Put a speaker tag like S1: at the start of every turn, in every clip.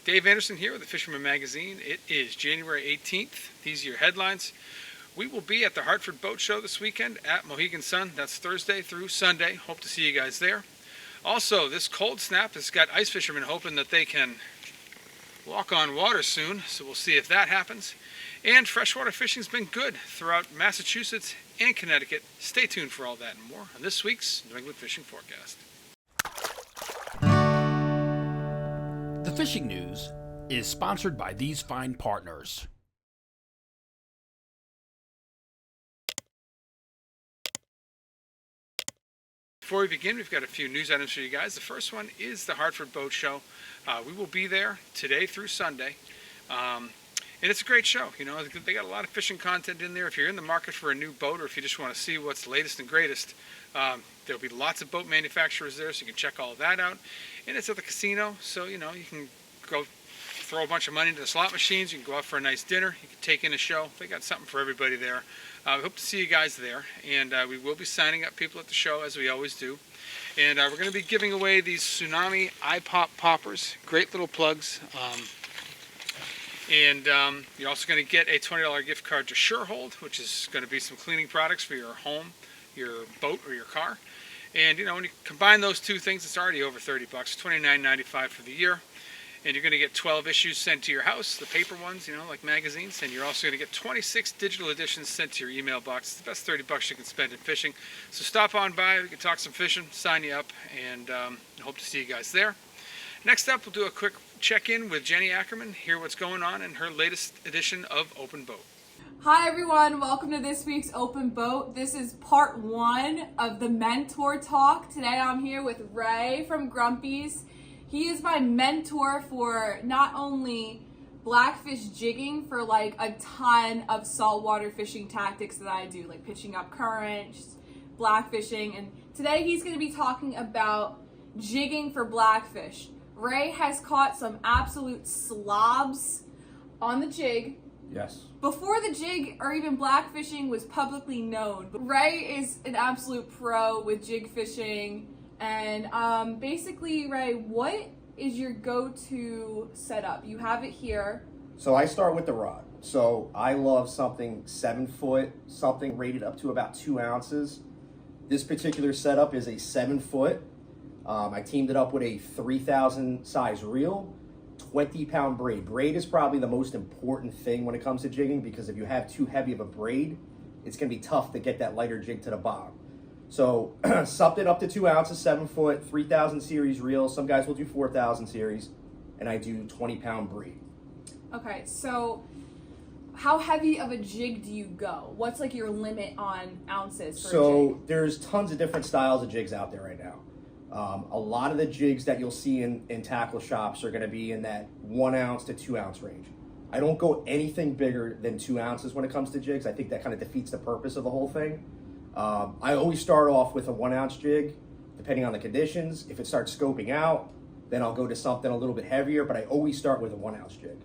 S1: Dave Anderson here with the Fisherman magazine. It is January 18th. These are your headlines. We will be at the Hartford Boat Show this weekend at Mohegan Sun. That's Thursday through Sunday. Hope to see you guys there. Also, this cold snap has got ice fishermen hoping that they can walk on water soon, so we'll see if that happens. And freshwater fishing's been good throughout Massachusetts and Connecticut. Stay tuned for all that and more on this week's New England Fishing Forecast.
S2: The Fishing News is sponsored by these fine partners.
S1: Before we begin, we've got a few news items for you guys. The first one is the Hartford Boat Show. We will be there today through Sunday. And it's a great show. You know, they got a lot of fishing content in there. If you're in the market for a new boat or if you just want to see what's latest and greatest, there'll be lots of boat manufacturers there, so you can check all of that out. And it's at the casino, so, you know, you can go throw a bunch of money into the slot machines. You can go out for a nice dinner. You can take in a show. They got something for everybody there. We hope to see you guys there. And we will be signing up people at the show, as we always do. And we're going to be giving away these Tsunami iPop poppers. Great little plugs. And you're also going to get a $20 gift card to Surehold, which is going to be some cleaning products for your home, your boat, or your car. And, you know, when you combine those two things, it's already over $30, $29.95 for the year. And you're going to get 12 issues sent to your house, the paper ones, you know, like magazines. And you're also going to get 26 digital editions sent to your email box. It's the best $30 you can spend in fishing. So stop on by. We can talk some fishing, sign you up, and hope to see you guys there. Next up, we'll do a quick check-in with Jenni Ackerman, hear what's going on in her latest edition of Open Boat.
S3: Hi everyone, welcome to this week's Open Boat. This is part one of the Mentor Talk. Today I'm here with Ray from Grumpy's. He is my mentor for not only blackfish jigging, for like a ton of saltwater fishing tactics that I do, like pitching up current, just blackfishing. And today he's going to be talking about jigging for blackfish. Ray has caught some absolute slobs on the jig.
S4: Yes.
S3: Before the jig or even blackfishing was publicly known. Ray is an absolute pro with jig fishing. And basically, Ray, what is your go-to setup? You have it here.
S4: So I start with the rod. So I love something 7 foot, something rated up to about 2 ounces. This particular setup is a 7 foot. I teamed it up with a 3,000 size reel, 20-pound braid. Braid is probably the most important thing when it comes to jigging, because if you have too heavy of a braid, it's going to be tough to get that lighter jig to the bottom. So something up to 2 ounces, 7 foot, 3,000 series reel. Some guys will do 4,000 series, and I do 20-pound braid.
S3: Okay, so how heavy of a jig do you go? What's like your limit on ounces for a jig?
S4: There's tons of different styles of jigs out there right now. A lot of the jigs that you'll see in tackle shops are going to be in that 1 ounce to 2 ounce range. I don't go anything bigger than 2 ounces when it comes to jigs. I think that kind of defeats the purpose of the whole thing. I always start off with a 1 ounce jig, depending on the conditions. If it starts scoping out, then I'll go to something a little bit heavier, but I always start with a 1 ounce jig.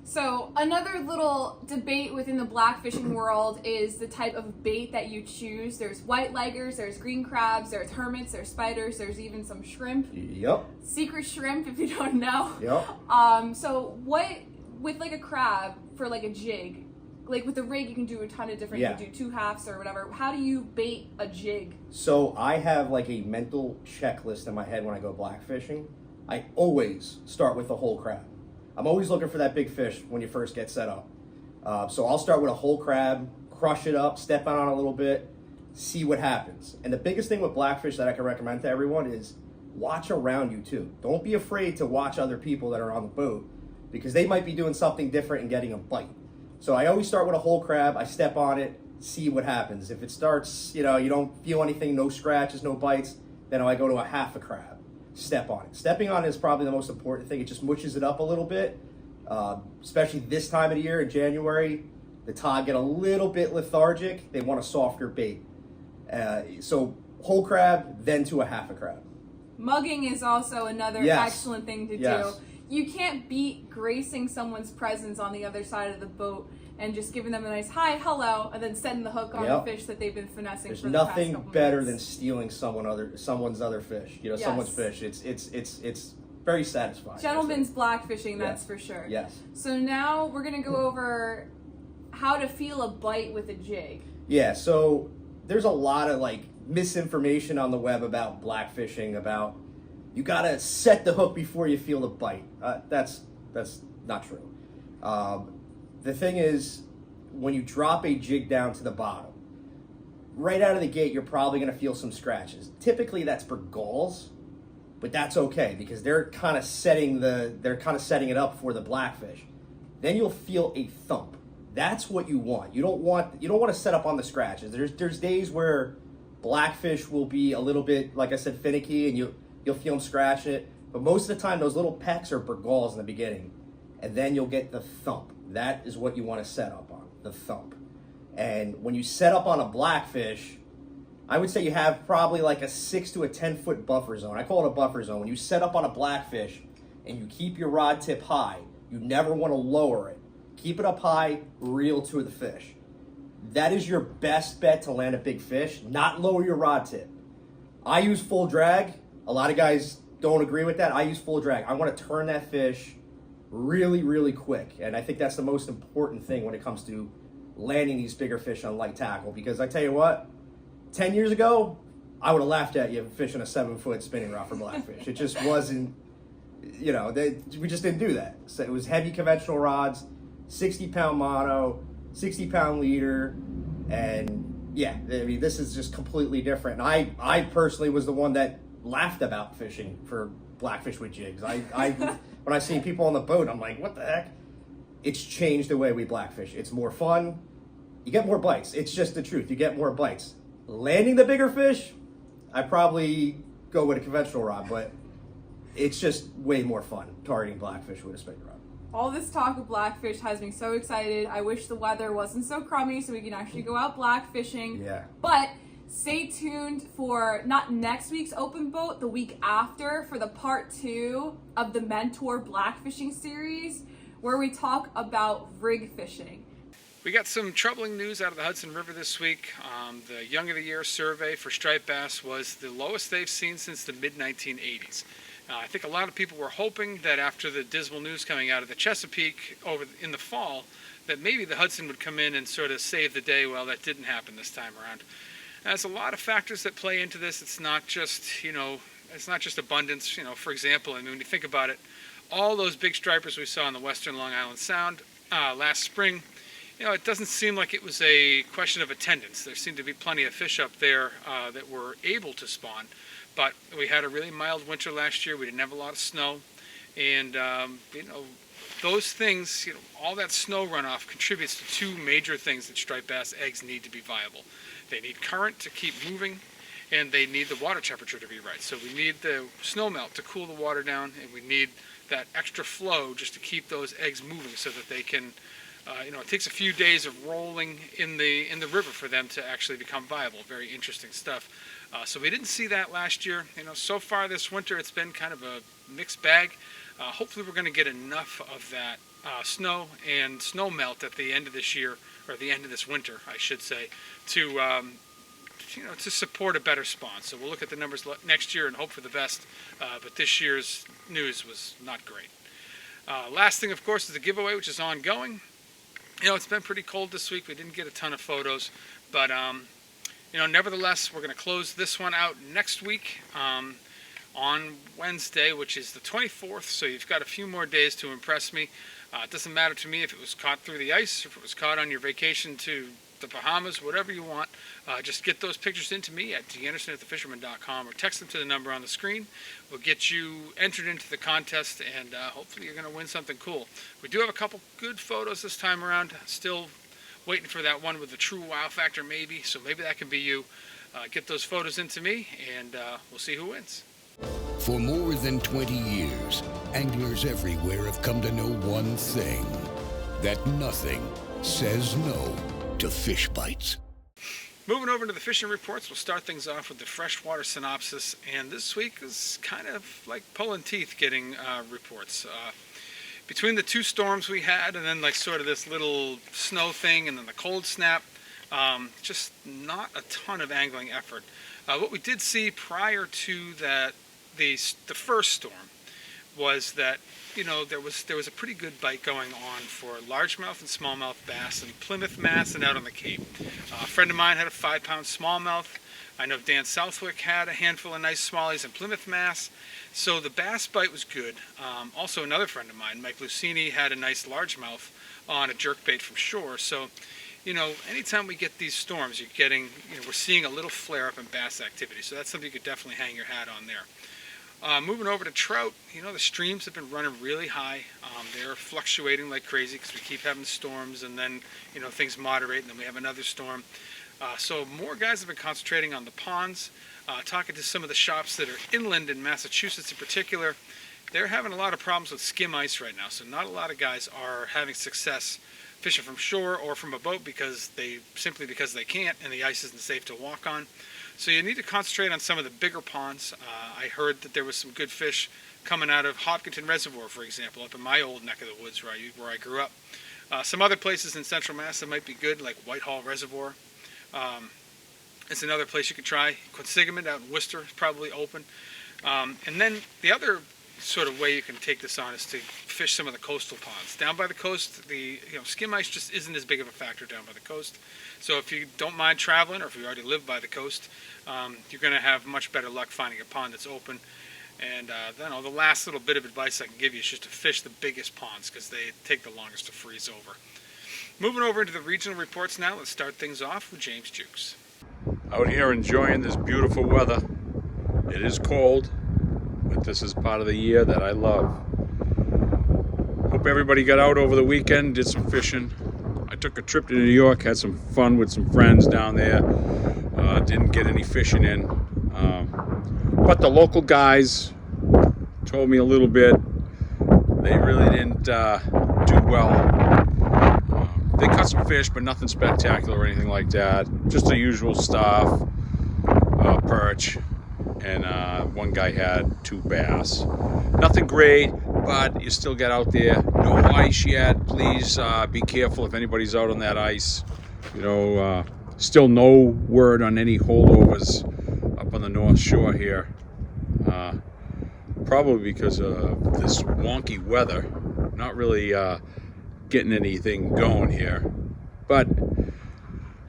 S3: So another little debate within the blackfishing world is the type of bait that you choose. There's white leggers, there's green crabs, there's hermits, there's spiders, there's even some shrimp.
S4: Yep.
S3: Secret shrimp, if you don't know.
S4: Yep.
S3: So what, with like a crab for like a jig, like with the rig you can do a ton of different, you can do 2 halves or whatever. How do you bait a jig?
S4: So I have like a mental checklist in my head when I go blackfishing. I always start with a whole crab. I'm always looking for that big fish when you first get set up. So I'll start with a whole crab, crush it up, step on it a little bit, see what happens. And the biggest thing with blackfish that I can recommend to everyone is watch around you too. Don't be afraid to watch other people that are on the boat, because they might be doing something different and getting a bite. So I always start with a whole crab, I step on it, see what happens. If it starts, you know, you don't feel anything, no scratches, no bites, then I go to a half a crab. Step on it. Stepping on it is probably the most important thing. It just mushes it up a little bit, especially this time of the year in January. The cod get a little bit lethargic. They want a softer bait. So whole crab, then to a half a crab.
S3: Mugging is also another excellent thing to
S4: Yes.
S3: do. You can't beat gracing someone's presence on the other side of the boat and just giving them a nice hi, hello, and then setting the hook on the fish that they've been finessing for the past couple
S4: nothing better
S3: minutes.
S4: than stealing someone's other fish. You know, someone's fish. It's very satisfying.
S3: Gentleman's blackfishing, that's for sure.
S4: Yes.
S3: So now we're going to go over how to feel a bite with a jig.
S4: Yeah, so there's a lot of like misinformation on the web about blackfishing, about you got to set the hook before you feel the bite. That's not true. The thing is, when you drop a jig down to the bottom, right out of the gate, you're probably going to feel some scratches. Typically, that's for gulls, but that's okay because they're kind of setting it up for the blackfish. Then you'll feel a thump. That's what you want. You don't want to set up on the scratches. There's days where blackfish will be a little bit, like I said, finicky, and you'll feel them scratching it. But most of the time, those little pecks are for gulls in the beginning, and then you'll get the thump. That is what you want to set up on, the thump. And when you set up on a blackfish, I would say you have probably like a 6 to a 10 foot buffer zone. I call it a buffer zone. When you set up on a blackfish and you keep your rod tip high, you never want to lower it. Keep it up high, reel to the fish. That is your best bet to land a big fish, not lower your rod tip. I use full drag. A lot of guys don't agree with that. I use full drag. I want to turn that fish really, really quick. And I think that's the most important thing when it comes to landing these bigger fish on light tackle. Because I tell you what, 10 years ago, I would have laughed at you fishing a 7-foot spinning rod for blackfish. It just wasn't, we just didn't do that. So it was heavy conventional rods, 60-pound mono, 60-pound leader, and yeah, I mean, this is just completely different. And I personally was the one that laughed about fishing for blackfish with jigs. When I see people on the boat, I'm like, what the heck? It's changed the way we blackfish. It's more fun. You get more bites. It's just the truth. You get more bites. Landing the bigger fish, I probably go with a conventional rod, but it's just way more fun targeting blackfish with a spinning rod.
S3: All this talk of blackfish has me so excited. I wish the weather wasn't so crummy so we can actually go out blackfishing.
S4: Yeah.
S3: But stay tuned for not next week's open boat, the week after, for the part 2 of the Mentor Blackfishing series, where we talk about rig fishing.
S1: We got some troubling news out of the Hudson River this week. The Young of the Year survey for striped bass was the lowest they've seen since the mid-1980s. I think a lot of people were hoping that after the dismal news coming out of the Chesapeake in the fall, that maybe the Hudson would come in and sort of save the day. Well, that didn't happen this time around. There's a lot of factors that play into this. It's not just, it's not just abundance. For example, I mean, when you think about it, all those big stripers we saw in the western Long Island Sound last spring, it doesn't seem like it was a question of attendance. There seemed to be plenty of fish up there that were able to spawn. But we had a really mild winter last year. We didn't have a lot of snow. And, those things, all that snow runoff contributes to two major things that striped bass eggs need to be viable. They need current to keep moving, and they need the water temperature to be right. So we need the snow melt to cool the water down, and we need that extra flow just to keep those eggs moving so that they can, it takes a few days of rolling in the river for them to actually become viable. Very interesting stuff. So we didn't see that last year. So far this winter it's been kind of a mixed bag. Hopefully we're going to get enough of that snow and snow melt at the end of this year, or the end of this winter, I should say, to support a better spawn. So we'll look at the numbers next year and hope for the best. But this year's news was not great. Last thing, of course, is the giveaway, which is ongoing. It's been pretty cold this week. We didn't get a ton of photos, but nevertheless, we're going to close this one out next week on Wednesday, which is the 24th. So you've got a few more days to impress me. It doesn't matter to me if it was caught through the ice, if it was caught on your vacation to the Bahamas, whatever you want. Just get those pictures into me at danderson@thefisherman.com or text them to the number on the screen. We'll get you entered into the contest, and hopefully you're going to win something cool. We do have a couple good photos this time around. Still waiting for that one with the true wow factor, maybe. So maybe that can be you. Get those photos into me, and we'll see who wins.
S5: For more than 20 years, anglers everywhere have come to know one thing: that nothing says no to fish bites.
S1: Moving over to the fishing reports, we'll start things off with the freshwater synopsis. And this week is kind of like pulling teeth getting reports. Between the two storms we had, and then like sort of this little snow thing, and then the cold snap, just not a ton of angling effort. What we did see prior to that, the first storm, was that, there was a pretty good bite going on for largemouth and smallmouth bass in Plymouth, Mass, and out on the Cape. A friend of mine had a 5-pound smallmouth. I know Dan Southwick had a handful of nice smallies in Plymouth, Mass. So the bass bite was good. Also, another friend of mine, Mike Lucini, had a nice largemouth on a jerkbait from shore. So, anytime we get these storms, we're seeing a little flare up in bass activity. So that's something you could definitely hang your hat on there. Moving over to trout, the streams have been running really high. They're fluctuating like crazy because we keep having storms, and then, things moderate, and then we have another storm. So more guys have been concentrating on the ponds. Talking to some of the shops that are inland in Massachusetts in particular, they're having a lot of problems with skim ice right now. So not a lot of guys are having success fishing from shore or from a boat because they can't, and the ice isn't safe to walk on. So you need to concentrate on some of the bigger ponds. I heard that there was some good fish coming out of Hopkinton Reservoir, for example, up in my old neck of the woods where I grew up. Some other places in Central Mass that might be good, like Whitehall Reservoir. It's another place you could try. Quinsigamond out in Worcester is probably open. And then the other sort of way you can take this on is to fish some of the coastal ponds. Down by the coast, the skim ice just isn't as big of a factor down by the coast. So if you don't mind traveling, or if you already live by the coast, you're going to have much better luck finding a pond that's open. And then the last little bit of advice I can give you is just to fish the biggest ponds because they take the longest to freeze over. Moving over into the regional reports now, let's start things off with James Jewkes.
S6: Out here enjoying this beautiful weather. It is cold, but this is part of the year that I love. Hope everybody got out over the weekend, did some fishing. I took a trip to New York, had some fun with some friends down there. Didn't get any fishing in. But the local guys told me a little bit. They really didn't do well. They caught some fish, but nothing spectacular or anything like that. Just the usual stuff, perch, and one guy had 2 bass. Nothing great, but you still get out there. No ice yet. Please be careful if anybody's out on that ice. Still no word on any holdovers up on the North Shore here. Probably because of this wonky weather. Not really getting anything going here. But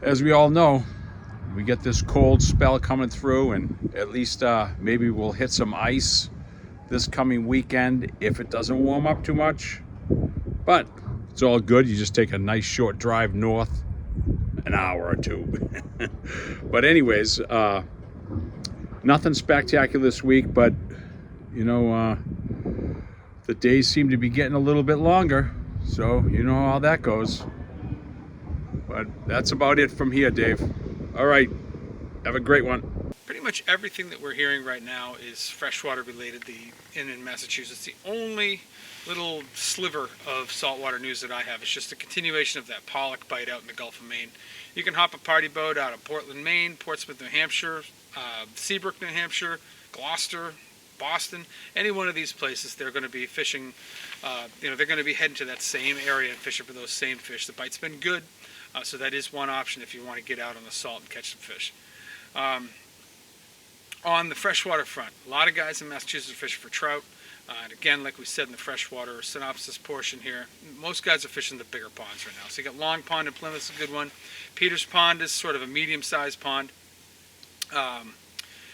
S6: as we all know, we get this cold spell coming through, and at least maybe we'll hit some ice this coming weekend if it doesn't warm up too much. But it's all good. You just take a nice short drive north, an hour or 2. But anyways, nothing spectacular this week, but the days seem to be getting a little bit longer, so you know how that goes. But that's about it from here, Dave. All right, have a great one.
S1: Pretty much everything that we're hearing right now is freshwater related. In Massachusetts, the only little sliver of saltwater news that I have is just a continuation of that pollock bite out in the Gulf of Maine. You can hop a party boat out of Portland, Maine, Portsmouth, New Hampshire, Seabrook, New Hampshire, Gloucester, Boston, any one of these places. They're going to be fishing, they're going to be heading to that same area and fishing for those same fish. The bite's been good, so that is one option if you want to get out on the salt and catch some fish. On the freshwater front, a lot of guys in Massachusetts are fishing for trout. And again, like we said in the freshwater synopsis portion here, most guys are fishing the bigger ponds right now. So you got Long Pond in Plymouth, is a good one. Peters Pond is sort of a medium-sized pond.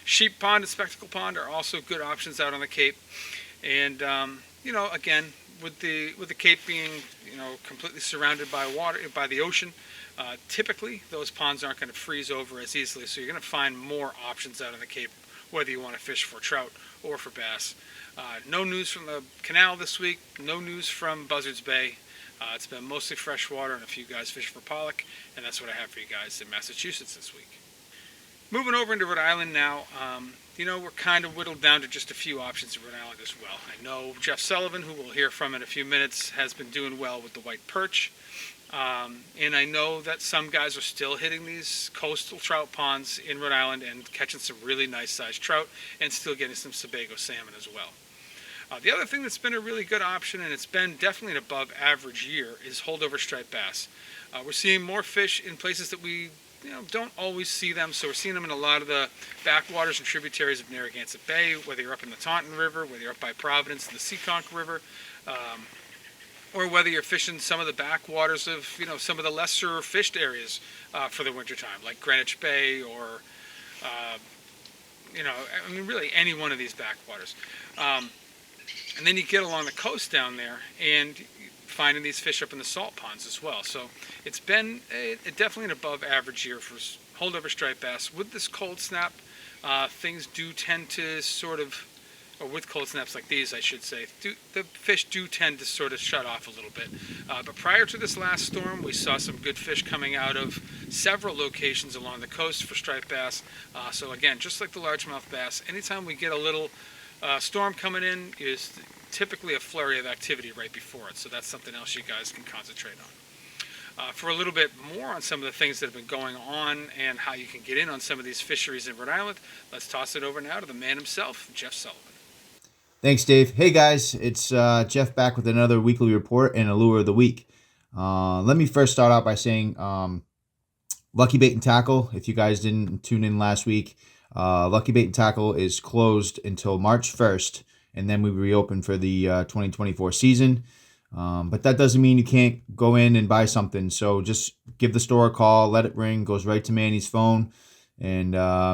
S1: Sheep Pond and Spectacle Pond are also good options out on the Cape. And again, with the Cape being completely surrounded by water, by the ocean, typically those ponds aren't going to freeze over as easily. So you're going to find more options out on the Cape, whether you want to fish for trout or for bass. No news from the canal this week. No news from Buzzards Bay. It's been mostly freshwater and a few guys fishing for pollock, and that's what I have for you guys in Massachusetts this week. Moving over into Rhode Island now, we're kind of whittled down to just a few options in Rhode Island as well. I know Jeff Sullivan, who we'll hear from in a few minutes, has been doing well with the white perch. And I know that some guys are still hitting these coastal trout ponds in Rhode Island and catching some really nice sized trout and still getting some Sebago salmon as well. The other thing that's been a really good option, and it's been definitely an above average year, is holdover striped bass. We're seeing more fish in places that we don't always see them. So we're seeing them in a lot of the backwaters and tributaries of Narragansett Bay, whether you're up in the Taunton River, whether you're up by Providence, the Seekonk River, or whether you're fishing some of the backwaters of, some of the lesser fished areas for the wintertime, like Greenwich Bay or, really any one of these backwaters. And then you get along the coast down there and finding these fish up in the salt ponds as well. So it's been definitely an above average year for holdover striped bass. With this cold snap, things do tend to or with cold snaps like these, I should say, the fish do tend to sort of shut off a little bit. But prior to this last storm, we saw some good fish coming out of several locations along the coast for striped bass. So again, just like the largemouth bass, anytime we get a little storm coming in is typically a flurry of activity right before it. So that's something else you guys can concentrate on. For a little bit more on some of the things that have been going on and how you can get in on some of these fisheries in Rhode Island, let's toss it over now to the man himself, Jeff Sullivan.
S7: Thanks, Dave. Hey, guys. It's Jeff back with another weekly report and a lure of the week. Let me first start out by saying Lucky Bait and Tackle, if you guys didn't tune in last week, Lucky Bait and Tackle is closed until March 1st, and then we reopen for the 2024 season. But that doesn't mean you can't go in and buy something. So just give the store a call, let it ring, goes right to Manny's phone, and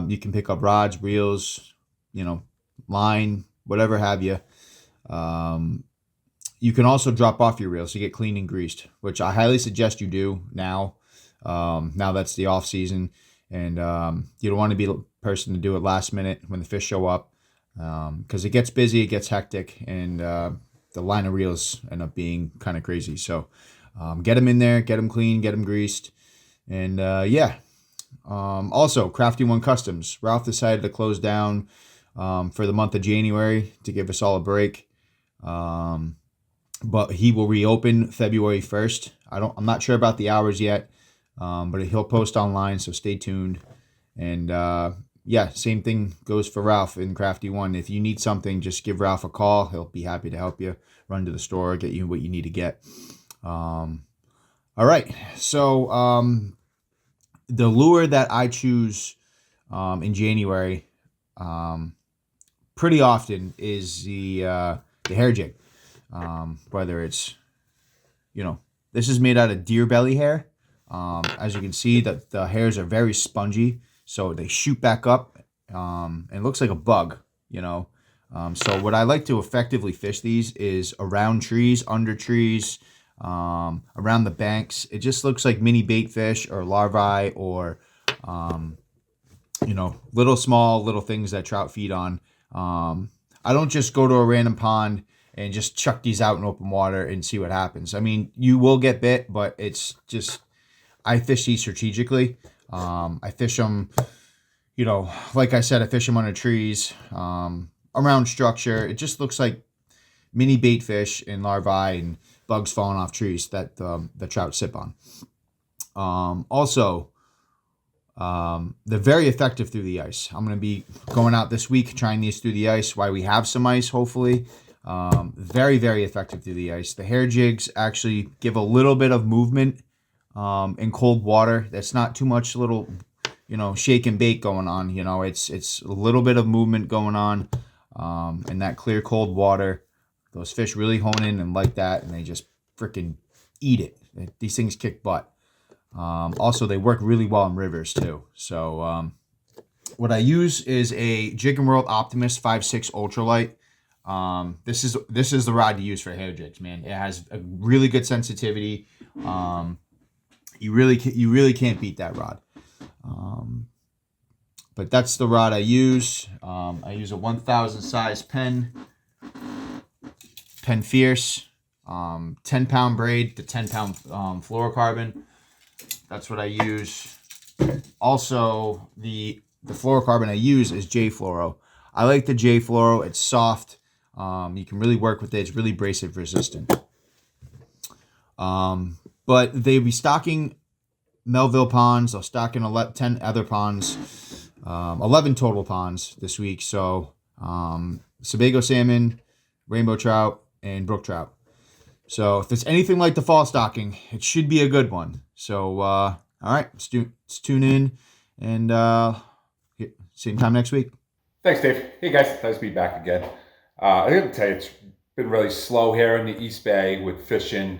S7: you can pick up rods, reels, line, whatever have you. You can also drop off your reels to get clean and greased, which I highly suggest you do now. Now that's the off season, and you don't want to be the person to do it last minute when the fish show up, because it gets busy, it gets hectic, and the line of reels end up being kind of crazy. So get them in there, get them clean, get them greased, and also Crafty One Customs. Ralph decided to close down for the month of January to give us all a break. But he will reopen February 1st. I'm not sure about the hours yet, but he'll post online, so stay tuned. And same thing goes for Ralph in Crafty One. If you need something, just give Ralph a call. He'll be happy to help you. Run to the store, get you what you need to get. All right. So the lure that I choose in January pretty often is the hair jig. Whether it's, this is made out of deer belly hair. As you can see, the hairs are very spongy, so they shoot back up, and it looks like a bug, So what I like to effectively fish these is around trees, under trees, around the banks. It just looks like mini bait fish or larvae or, little things that trout feed on. I don't just go to a random pond and just chuck these out in open water and see what happens. I mean, you will get bit, but it's just, I fish these strategically. I fish them, like I said, I fish them under trees, around structure. It just looks like mini bait fish and larvae and bugs falling off trees that the trout sip on. They're very effective through the ice. I'm going to be going out this week trying these through the ice while we have some ice, hopefully. Very, very effective through the ice. The hair jigs actually give a little bit of movement in cold water. That's not too much little, shake and bake going on. It's a little bit of movement going on in that clear, cold water. Those fish really hone in and like that, and they just freaking eat it. These things kick butt. Also, they work really well in rivers too. So what I use is a Jig and World Optimist 5.6 Ultralight. This is the rod to use for hair jigs, man. It has a really good sensitivity. You really can't beat that rod. But that's the rod I use. I use a 1000 size Penn Fierce, 10-pound braid to 10-pound fluorocarbon. That's what I use. Also, the fluorocarbon I use is J Fluoro. I like the J Fluoro. It's soft. You can really work with it. It's really abrasive resistant. But they be stocking Melville ponds. They'll stock in 10 other ponds. 11 total ponds this week. So Sebago salmon, rainbow trout, and brook trout. So if it's anything like the fall stocking, it should be a good one. So All right, let's tune in, and same time next week.
S8: Thanks, Dave. Hey, guys. Nice to be back again. I got to tell you, it's been really slow here in the East Bay with fishing.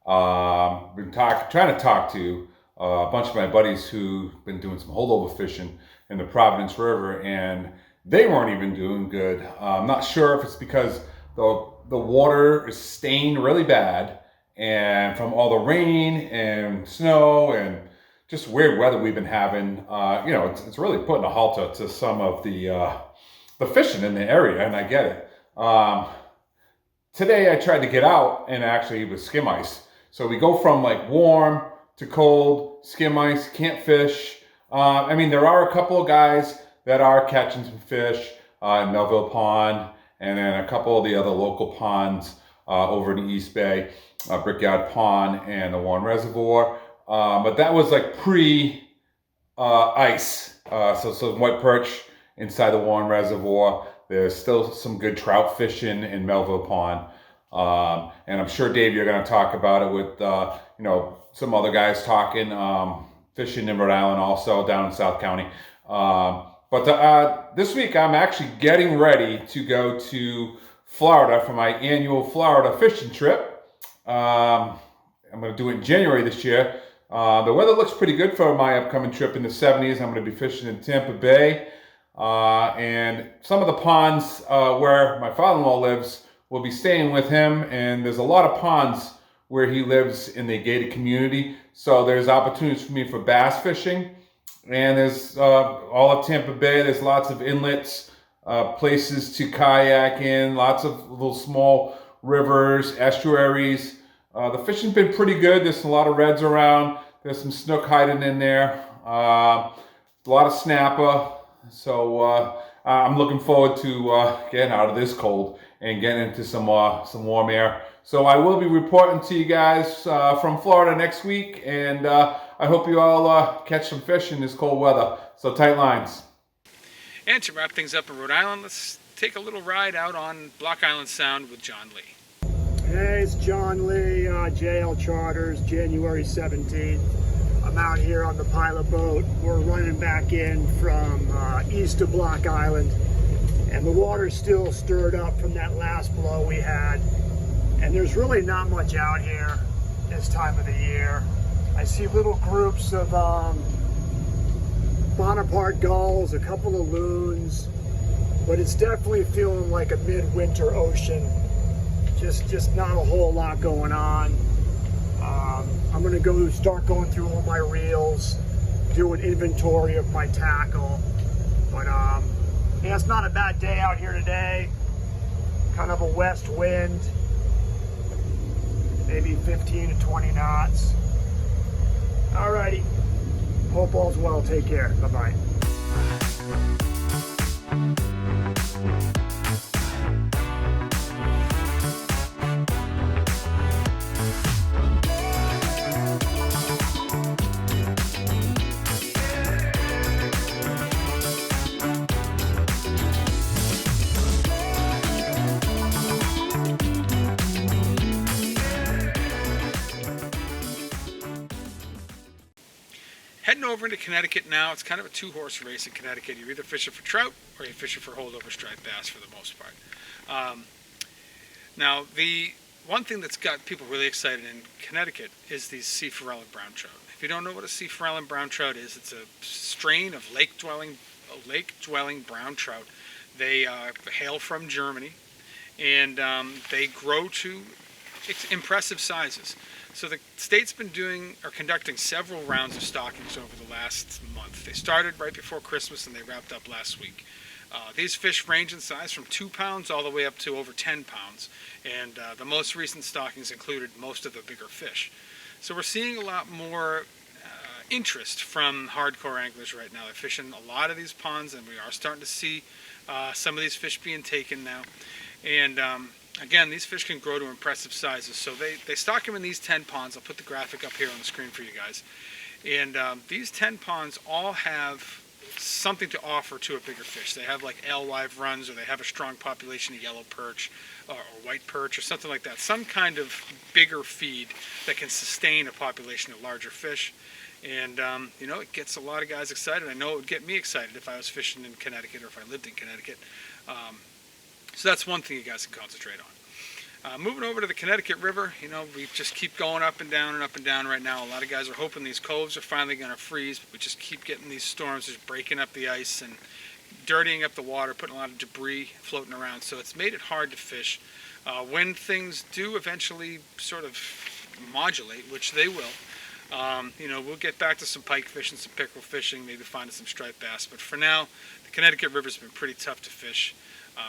S8: Been trying to talk to a bunch of my buddies who've been doing some holdover fishing in the Providence River, and they weren't even doing good. I'm not sure if it's because the water is stained really bad, and from all the rain and snow and just weird weather we've been having. It's really putting a halter to some of the fishing in the area, and I get it. Today I tried to get out, and actually it was skim ice. So we go from like warm to cold, skim ice, can't fish. There are a couple of guys that are catching some fish in Melville Pond, and then a couple of the other local ponds over in the East Bay, Brickyard Pond and the Warren Reservoir. But that was like pre-ice. So white perch inside the Warren Reservoir. There's still some good trout fishing in Melville Pond. And I'm sure, Dave, you're going to talk about it with, some other guys talking, fishing in Rhode Island also, down in South County. But this week I'm actually getting ready to go to Florida for my annual Florida fishing trip. I'm going to do it in January this year. The weather looks pretty good for my upcoming trip in the 70s. I'm going to be fishing in Tampa Bay. And some of the ponds where my father-in-law lives, will be staying with him. And there's a lot of ponds where he lives in the gated community. So there's opportunities for me for bass fishing. And there's all of Tampa Bay. There's lots of inlets, places to kayak in, lots of little small rivers, estuaries. The fishing's been pretty good. There's a lot of reds around. There's some snook hiding in there. A lot of snapper. So I'm looking forward to getting out of this cold and getting into some warm air. So I will be reporting to you guys from Florida next week, and I hope you all catch some fish in this cold weather. So tight lines.
S1: And to wrap things up in Rhode Island, let's take a little ride out on Block Island Sound with John Lee.
S9: Hey, it's John Lee, JL Charters, January 17th. I'm out here on the pilot boat. We're running back in from east of Block Island, and the water's still stirred up from that last blow we had. And there's really not much out here this time of the year. I see little groups of Bonaparte gulls, a couple of loons, but it's definitely feeling like a midwinter ocean. Just not a whole lot going on. I'm gonna start going through all my reels, do an inventory of my tackle. But yeah, it's not a bad day out here today. Kind of a west wind, maybe 15 to 20 knots. Alrighty, hope all's well. Take care. Bye-bye.
S1: Heading over into Connecticut now. It's kind of a two-horse race in Connecticut. You're either fishing for trout or you're fishing for holdover striped bass for the most part. Now, the one thing that's got people really excited in Connecticut is these sea forel and brown trout. If you don't know what a sea forel and brown trout is, it's a strain of lake-dwelling brown trout. They hail from Germany, and they grow to impressive sizes. So the state's been conducting several rounds of stockings over the last month. They started right before Christmas and they wrapped up last week. These fish range in size from 2 pounds all the way up to over 10 pounds. And the most recent stockings included most of the bigger fish. So we're seeing a lot more interest from hardcore anglers right now. They're fishing a lot of these ponds, and we are starting to see some of these fish being taken now. And again, these fish can grow to impressive sizes. So they stock them in these 10 ponds. I'll put the graphic up here on the screen for you guys. And these 10 ponds all have something to offer to a bigger fish. They have like alewife runs, or they have a strong population of yellow perch or white perch or something like that. Some kind of bigger feed that can sustain a population of larger fish. And, it gets a lot of guys excited. I know it would get me excited if I was fishing in Connecticut or if I lived in Connecticut. So that's one thing you guys can concentrate on. Moving over to the Connecticut River, we just keep going up and down right now. A lot of guys are hoping these coves are finally going to freeze, but we just keep getting these storms just breaking up the ice and dirtying up the water, putting a lot of debris floating around. So it's made it hard to fish. When things do eventually sort of modulate, which they will, we'll get back to some pike fishing, some pickerel fishing, maybe finding some striped bass. But for now, the Connecticut River's been pretty tough to fish.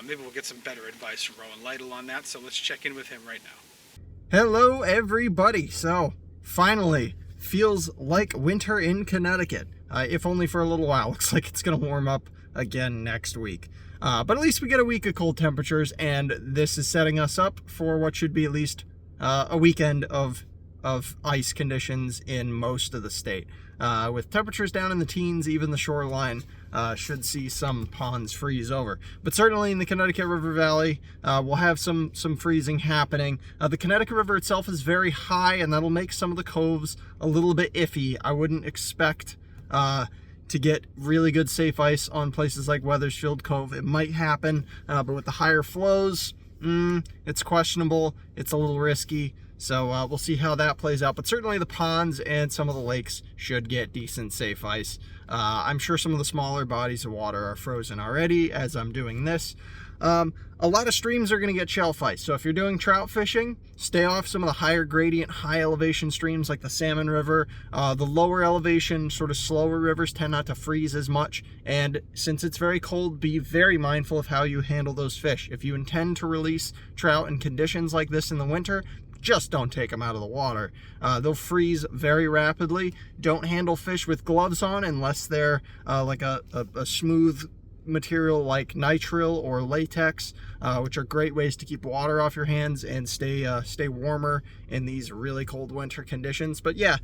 S1: Maybe we'll get some better advice from Rowan Lytle on that, so let's check in with him right now.
S10: Hello, everybody. So, finally, feels like winter in Connecticut, if only for a little while. Looks like it's going to warm up again next week. But at least we get a week of cold temperatures, and this is setting us up for what should be at least a weekend of ice conditions in most of the state. With temperatures down in the teens, even the shoreline should see some ponds freeze over. But certainly in the Connecticut River Valley, we'll have some freezing happening. The Connecticut River itself is very high, and that'll make some of the coves a little bit iffy. I wouldn't expect to get really good safe ice on places like Wethersfield Cove. It might happen, but with the higher flows, it's questionable. It's a little risky. So we'll see how that plays out. But certainly the ponds and some of the lakes should get decent safe ice. I'm sure some of the smaller bodies of water are frozen already as I'm doing this. A lot of streams are going to get shelf ice. So if you're doing trout fishing, stay off some of the higher gradient, high elevation streams like the Salmon River. The lower elevation, sort of slower rivers tend not to freeze as much. And since it's very cold, be very mindful of how you handle those fish. If you intend to release trout in conditions like this in the winter, just don't take them out of the water. They'll freeze very rapidly. Don't handle fish with gloves on unless they're like a smooth material like nitrile or latex, which are great ways to keep water off your hands and stay warmer in these really cold winter conditions. But yeah,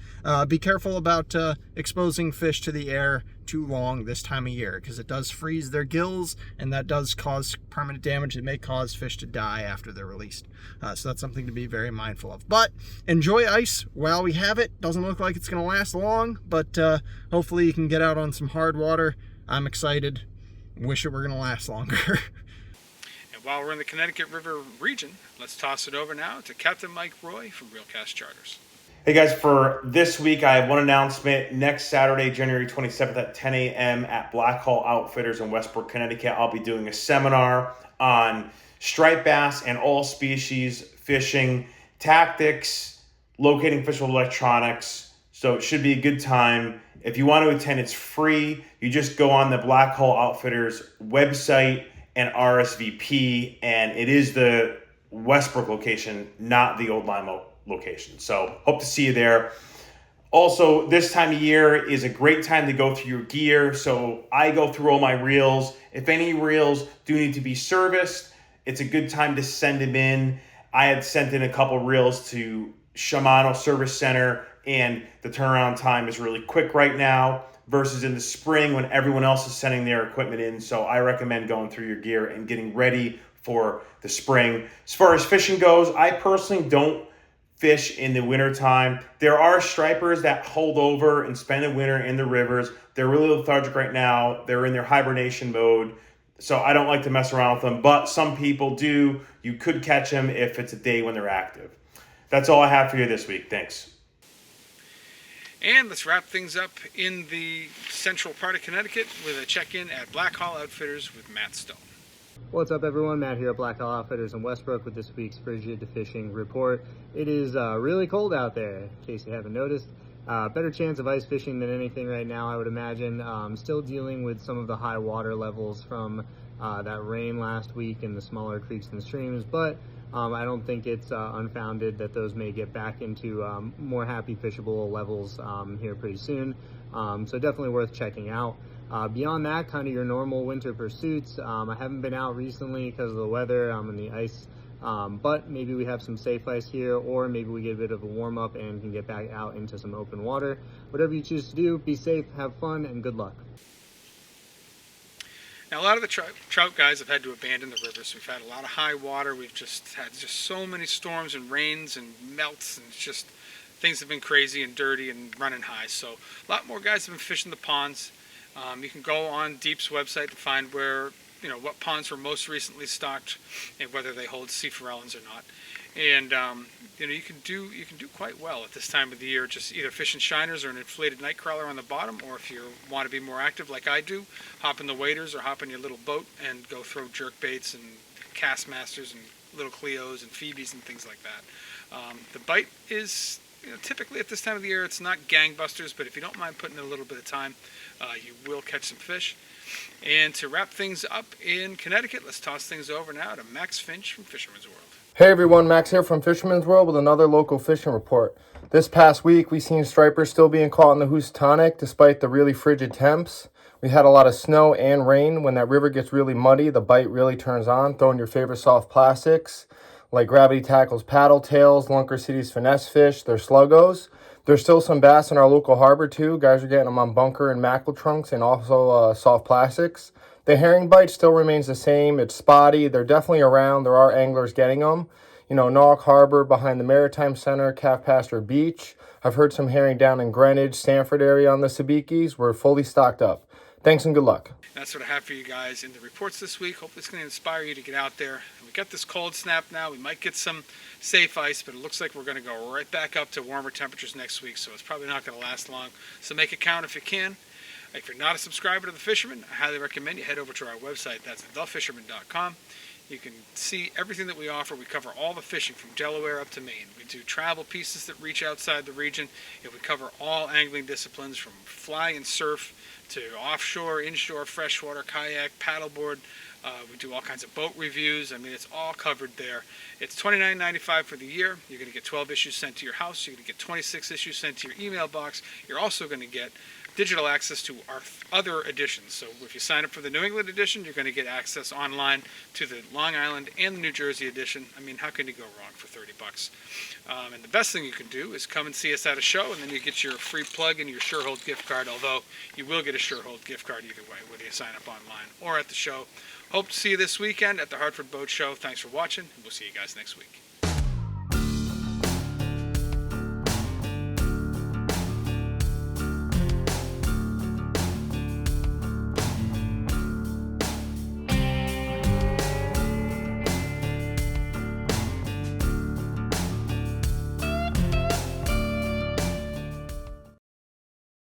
S10: be careful about exposing fish to the air too long this time of year, because it does freeze their gills, and that does cause permanent damage. It may cause fish to die after they're released. So that's something to be very mindful of. But enjoy ice while we have it. Doesn't look like it's going to last long, but hopefully you can get out on some hard water. I'm excited. Wish it were going to last longer.
S1: And while we're in the Connecticut River region, let's toss it over now to Captain Mike Roy from Reelcast Charters.
S11: Hey guys, for this week I have one announcement. Next Saturday, January 27th at 10 a.m. at Black Hall Outfitters in Westport, Connecticut, I'll be doing a seminar on striped bass and all species fishing tactics, locating fish with electronics. So it should be a good time. If you want to attend, it's free. You just go on the Black Hole Outfitters website and RSVP, and it is the Westbrook location, not the Old Lime location. So hope to see you there. Also, this time of year is a great time to go through your gear. So I go through all my reels. If any reels do need to be serviced, it's a good time to send them in. I had sent in a couple reels to Shimano Service Center, and the turnaround time is really quick right now versus in the spring when everyone else is sending their equipment in. So I recommend going through your gear and getting ready for the spring. As far as fishing goes, I personally don't fish in the wintertime. There are stripers that hold over and spend the winter in the rivers. They're really lethargic right now. They're in their hibernation mode. So I don't like to mess around with them, but some people do. You could catch them if it's a day when they're active. That's all I have for you this week. Thanks.
S1: And let's wrap things up in the central part of Connecticut with a check-in at Black Hall Outfitters with Matt Stone.
S12: What's up, everyone? Matt here at Black Hall Outfitters in Westbrook with this week's Frigid Fishing Report. It is really cold out there, in case you haven't noticed. Better chance of ice fishing than anything right now, I would imagine. Still dealing with some of the high water levels from that rain last week in the smaller creeks and streams, but I don't think it's unfounded that those may get back into more happy fishable levels here pretty soon. So definitely worth checking out. Beyond that, kind of your normal winter pursuits. I haven't been out recently because of the weather and the ice, but maybe we have some safe ice here, or maybe we get a bit of a warm up and can get back out into some open water. Whatever you choose to do, be safe, have fun, and good luck.
S1: Now, a lot of the trout guys have had to abandon the rivers. We've had a lot of high water. We've just had so many storms and rains and melts, and it's just things have been crazy and dirty and running high. So a lot more guys have been fishing the ponds. You can go on Deep's website to find where, what ponds were most recently stocked and whether they hold sea forellins or not. And you can do quite well at this time of the year. Just either fishing shiners or an inflated night crawler on the bottom, or if you want to be more active like I do, hop in the waders or hop in your little boat and go throw jerk baits and cast masters and little Cleos and Phoebes and things like that. The bite is typically at this time of the year it's not gangbusters, but if you don't mind putting in a little bit of time, you will catch some fish. And to wrap things up in Connecticut, let's toss things over now to Max Finch from Fisherman's World.
S13: Hey everyone, Max here from Fisherman's World with another local fishing report. This past week, we seen stripers still being caught in the Housatonic despite the really frigid temps. We had a lot of snow and rain. When that river gets really muddy, the bite really turns on. Throw in your favorite soft plastics like Gravity Tackle's paddle tails, Lunker City's finesse fish, their sluggos. There's still some bass in our local harbor too. Guys are getting them on bunker and mackerel trunks and also soft plastics. The herring bite still remains the same. It's spotty. They're definitely around. There are anglers getting them. Norwalk Harbor, behind the Maritime Center, Calf Pasture Beach. I've heard some herring down in Greenwich, Stanford area on the Sabikis. We're fully stocked up. Thanks and good luck.
S1: That's what I have for you guys in the reports this week. Hopefully it's going to inspire you to get out there. We got this cold snap now. We might get some safe ice, but it looks like we're going to go right back up to warmer temperatures next week, so it's probably not going to last long. So make it count if you can. If you're not a subscriber to The Fisherman, I highly recommend you head over to our website. That's thefisherman.com. You can see everything that we offer. We cover all the fishing from Delaware up to Maine. We do travel pieces that reach outside the region. We cover all angling disciplines from fly and surf to offshore, inshore, freshwater, kayak, paddleboard. We do all kinds of boat reviews. I mean, it's all covered there. It's $29.95 for the year. You're going to get 12 issues sent to your house. You're going to get 26 issues sent to your email box. You're also going to get digital access to our other editions. So if you sign up for the New England edition, you're going to get access online to the Long Island and the New Jersey edition. I mean, how can you go wrong for $30? And the best thing you can do is come and see us at a show, and then you get your free plug and your SureHold gift card, although you will get a SureHold gift card either way, whether you sign up online or at the show. Hope to see you this weekend at the Hartford Boat Show. Thanks for watching, and we'll see you guys next week.